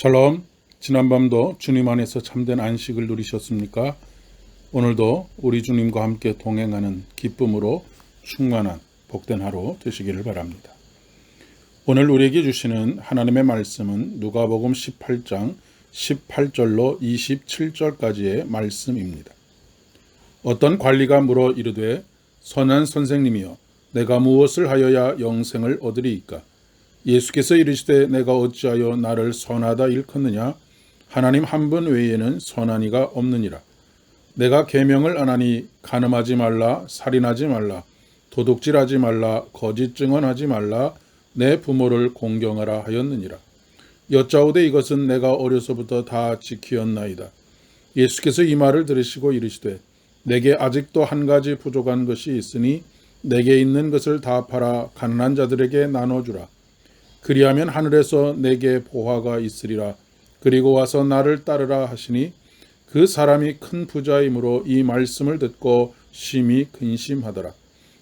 샬롬. 지난밤도 주님 안에서 참된 안식을 누리셨습니까? 오늘도 우리 주님과 함께 동행하는 기쁨으로 충만한 복된 하루 되시기를 바랍니다. 오늘 우리에게 주시는 하나님의 말씀은 누가복음 18장 18절로 27절까지의 말씀입니다. 어떤 관리가 물어 이르되 선한 선생님이여 내가 무엇을 하여야 영생을 얻으리이까? 예수께서 이르시되 내가 어찌하여 나를 선하다 일컫느냐? 하나님 한 분 외에는 선한 이가 없느니라. 내가 계명을 안 하니 간음하지 말라, 살인하지 말라, 도둑질하지 말라, 거짓 증언하지 말라, 내 부모를 공경하라 하였느니라. 여짜오되 이것은 내가 어려서부터 다 지키었나이다. 예수께서 이 말을 들으시고 이르시되 내게 아직도 한 가지 부족한 것이 있으니 내게 있는 것을 다 팔아 가난한 자들에게 나눠주라. 그리하면 하늘에서 내게 보화가 있으리라. 그리고 와서 나를 따르라 하시니 그 사람이 큰 부자이므로 이 말씀을 듣고 심히 근심하더라.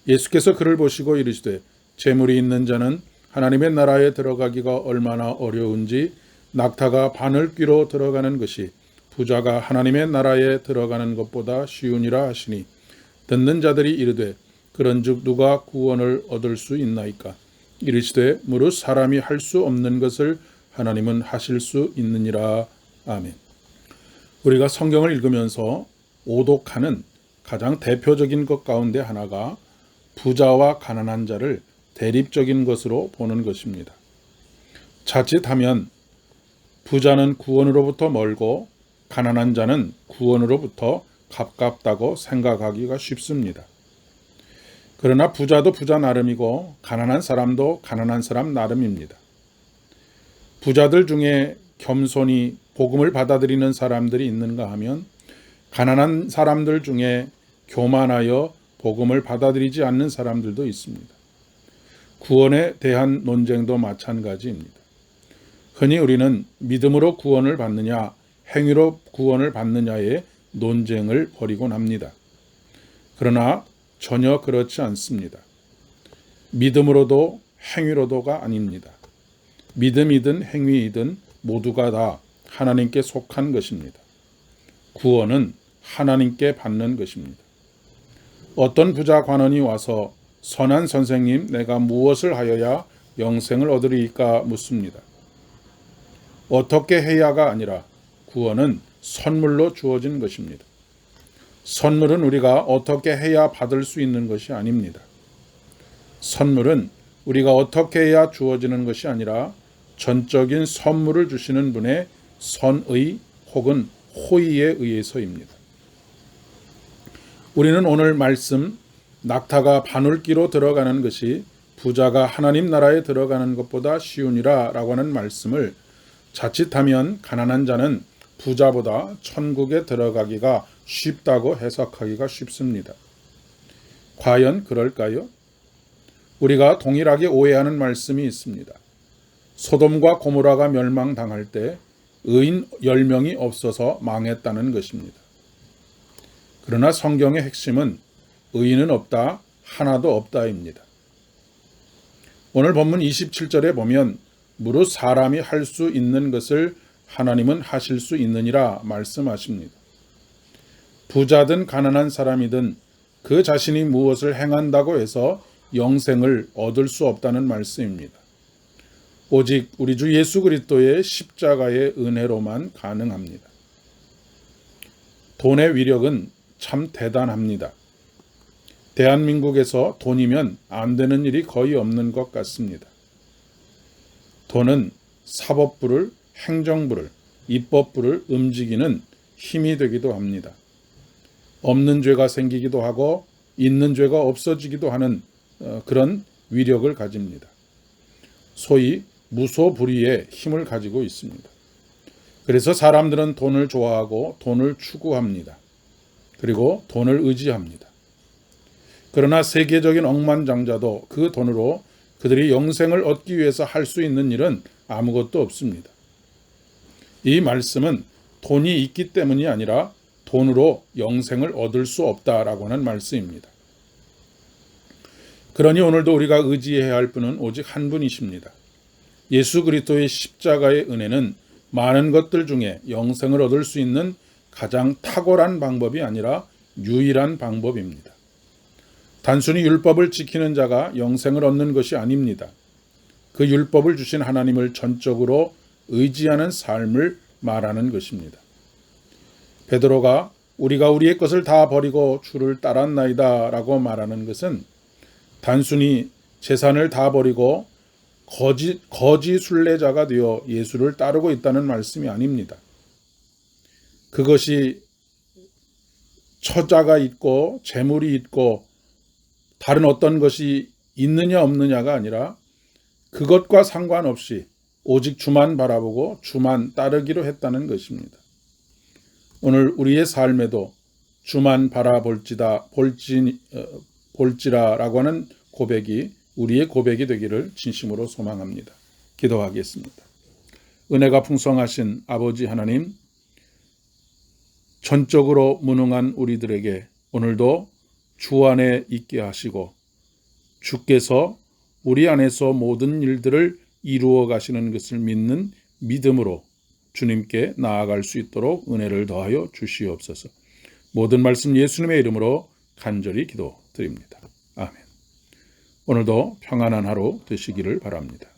예수께서 그를 보시고 이르시되 재물이 있는 자는 하나님의 나라에 들어가기가 얼마나 어려운지 낙타가 바늘귀로 들어가는 것이 부자가 하나님의 나라에 들어가는 것보다 쉬우니라 하시니 듣는 자들이 이르되 그런즉 누가 구원을 얻을 수 있나이까? 이르시되 무릇 사람이 할 수 없는 것을 하나님은 하실 수 있느니라. 아멘. 우리가 성경을 읽으면서 오독하는 가장 대표적인 것 가운데 하나가 부자와 가난한 자를 대립적인 것으로 보는 것입니다. 자칫하면 부자는 구원으로부터 멀고 가난한 자는 구원으로부터 가깝다고 생각하기가 쉽습니다. 그러나 부자도 부자 나름이고 가난한 사람도 가난한 사람 나름입니다. 부자들 중에 겸손히 복음을 받아들이는 사람들이 있는가 하면 가난한 사람들 중에 교만하여 복음을 받아들이지 않는 사람들도 있습니다. 구원에 대한 논쟁도 마찬가지입니다. 흔히 우리는 믿음으로 구원을 받느냐 행위로 구원을 받느냐의 논쟁을 벌이곤 합니다. 그러나 전혀 그렇지 않습니다. 믿음으로도 행위로도가 아닙니다. 믿음이든 행위이든 모두가 다 하나님께 속한 것입니다. 구원은 하나님께 받는 것입니다. 어떤 부자 관원이 와서 선한 선생님 내가 무엇을 하여야 영생을 얻으리이까 묻습니다. 어떻게 해야가 아니라 구원은 선물로 주어진 것입니다. 선물은 우리가 어떻게 해야 받을 수 있는 것이 아닙니다. 선물은 우리가 어떻게 해야 주어지는 것이 아니라 전적인 선물을 주시는 분의 선의 혹은 호의에 의해서입니다. 우리는 오늘 말씀 낙타가 바늘귀로 들어가는 것이 부자가 하나님 나라에 들어가는 것보다 쉬우니라 라고 하는 말씀을 자칫하면 가난한 자는 부자보다 천국에 들어가기가 쉽다고 해석하기가 쉽습니다. 과연 그럴까요? 우리가 동일하게 오해하는 말씀이 있습니다. 소돔과 고모라가 멸망당할 때 의인 10명이 없어서 망했다는 것입니다. 그러나 성경의 핵심은 의인은 없다, 하나도 없다입니다. 오늘 본문 27절에 보면 무릇 사람이 할 수 있는 것을 하나님은 하실 수 있느니라 말씀하십니다. 부자든 가난한 사람이든 그 자신이 무엇을 행한다고 해서 영생을 얻을 수 없다는 말씀입니다. 오직 우리 주 예수 그리스도의 십자가의 은혜로만 가능합니다. 돈의 위력은 참 대단합니다. 대한민국에서 돈이면 안 되는 일이 거의 없는 것 같습니다. 돈은 사법부를, 행정부를, 입법부를 움직이는 힘이 되기도 합니다. 없는 죄가 생기기도 하고 있는 죄가 없어지기도 하는 그런 위력을 가집니다. 소위 무소불위의 힘을 가지고 있습니다. 그래서 사람들은 돈을 좋아하고 돈을 추구합니다. 그리고 돈을 의지합니다. 그러나 세계적인 억만장자도 그 돈으로 그들이 영생을 얻기 위해서 할 수 있는 일은 아무것도 없습니다. 이 말씀은 돈이 있기 때문이 아니라 돈으로 영생을 얻을 수 없다라고 하는 말씀입니다. 그러니 오늘도 우리가 의지해야 할 분은 오직 한 분이십니다. 예수 그리스도의 십자가의 은혜는 많은 것들 중에 영생을 얻을 수 있는 가장 탁월한 방법이 아니라 유일한 방법입니다. 단순히 율법을 지키는 자가 영생을 얻는 것이 아닙니다. 그 율법을 주신 하나님을 전적으로 의지하는 삶을 말하는 것입니다. 베드로가 우리가 우리의 것을 다 버리고 주를 따랐나이다 라고 말하는 것은 단순히 재산을 다 버리고 거지 순례자가 되어 예수를 따르고 있다는 말씀이 아닙니다. 그것이 처자가 있고 재물이 있고 다른 어떤 것이 있느냐 없느냐가 아니라 그것과 상관없이 오직 주만 바라보고 주만 따르기로 했다는 것입니다. 오늘 우리의 삶에도 주만 볼지라라고 하는 고백이 우리의 고백이 되기를 진심으로 소망합니다. 기도하겠습니다. 은혜가 풍성하신 아버지 하나님, 전적으로 무능한 우리들에게 오늘도 주 안에 있게 하시고 주께서 우리 안에서 모든 일들을 이루어 가시는 것을 믿는 믿음으로 주님께 나아갈 수 있도록 은혜를 더하여 주시옵소서. 모든 말씀 예수님의 이름으로 간절히 기도드립니다. 아멘. 오늘도 평안한 하루 되시기를 바랍니다.